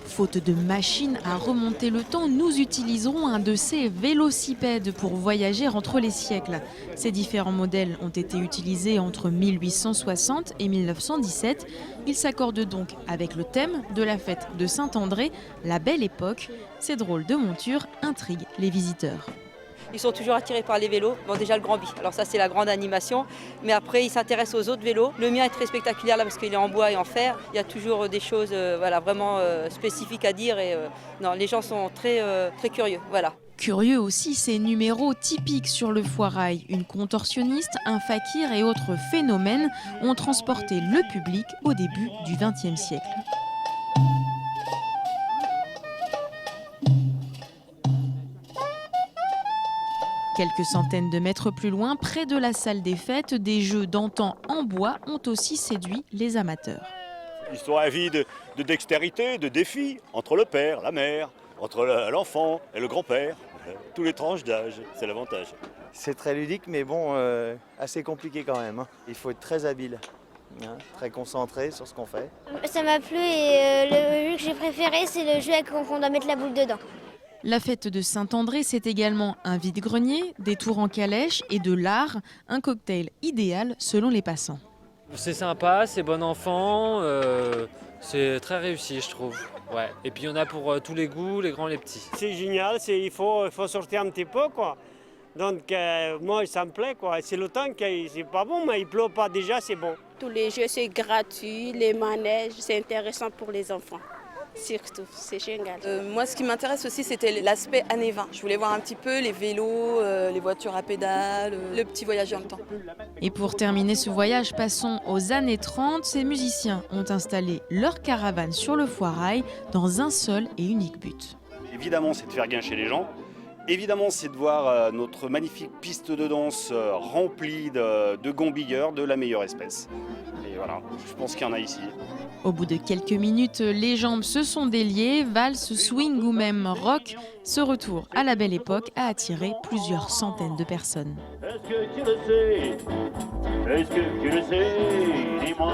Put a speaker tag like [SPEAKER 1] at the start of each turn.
[SPEAKER 1] Faute de machines à remonter le temps, nous utiliserons un de ces vélocipèdes pour voyager entre les siècles. Ces différents modèles ont été utilisés entre 1860 et 1917. Ils s'accordent donc avec le thème de la fête de Saint-André, la Belle Époque. Ces drôles de montures intriguent les visiteurs.
[SPEAKER 2] Ils sont toujours attirés par les vélos. Bon, déjà le Grand Bi, alors ça c'est la grande animation. Mais après ils s'intéressent aux autres vélos. Le mien est très spectaculaire là parce qu'il est en bois et en fer. Il y a toujours des choses voilà, vraiment spécifiques à dire. Et non, les gens sont très curieux. Voilà.
[SPEAKER 1] Curieux aussi ces numéros typiques sur le Foirail. Une contorsionniste, un fakir et autres phénomènes ont transporté le public au début du XXe siècle. Quelques centaines de mètres plus loin, près de la salle des fêtes, des jeux d'antan en bois ont aussi séduit les amateurs.
[SPEAKER 3] Ils sont avis de dextérité, de défis entre le père, la mère, entre l'enfant et le grand-père. Tous les tranches d'âge, c'est l'avantage.
[SPEAKER 4] C'est très ludique, mais bon, assez compliqué quand même. Il faut être très habile, très concentré sur ce qu'on fait.
[SPEAKER 5] Ça m'a plu et le jeu que j'ai préféré, c'est le jeu avec on doit mettre la boule dedans.
[SPEAKER 1] La fête de Saint-André, c'est également un vide-grenier, des tours en calèche et de l'art, un cocktail idéal selon les passants.
[SPEAKER 6] C'est sympa, c'est bon enfant, c'est très réussi je trouve. Ouais. Et puis il y en a pour tous les goûts, les grands, les petits.
[SPEAKER 7] C'est génial, il faut sortir un petit peu, quoi. Donc moi ça me plaît, quoi. C'est le temps que c'est pas bon, mais il pleut pas déjà, c'est bon.
[SPEAKER 8] Tous les jeux c'est gratuit, les manèges, c'est intéressant pour les enfants. Surtout, c'est génial.
[SPEAKER 9] Moi, ce qui m'intéresse aussi, c'était l'aspect années 20. Je voulais voir un petit peu les vélos, les voitures à pédales, le petit voyage dans le temps.
[SPEAKER 1] Et pour terminer ce voyage, passons aux années 30. Ces musiciens ont installé leur caravane sur le Foirail dans un seul et unique but.
[SPEAKER 3] Évidemment, c'est de faire guincher les gens. Évidemment, c'est de voir notre magnifique piste de danse remplie de gombilleurs de la meilleure espèce. Et voilà, je pense qu'il y en a ici.
[SPEAKER 1] Au bout de quelques minutes, les jambes se sont déliées, valse, swing ou même rock. Ce retour à la Belle Époque a attiré plusieurs centaines de personnes.
[SPEAKER 10] Est-ce que tu le sais? Est-ce que tu le sais? Dis-moi.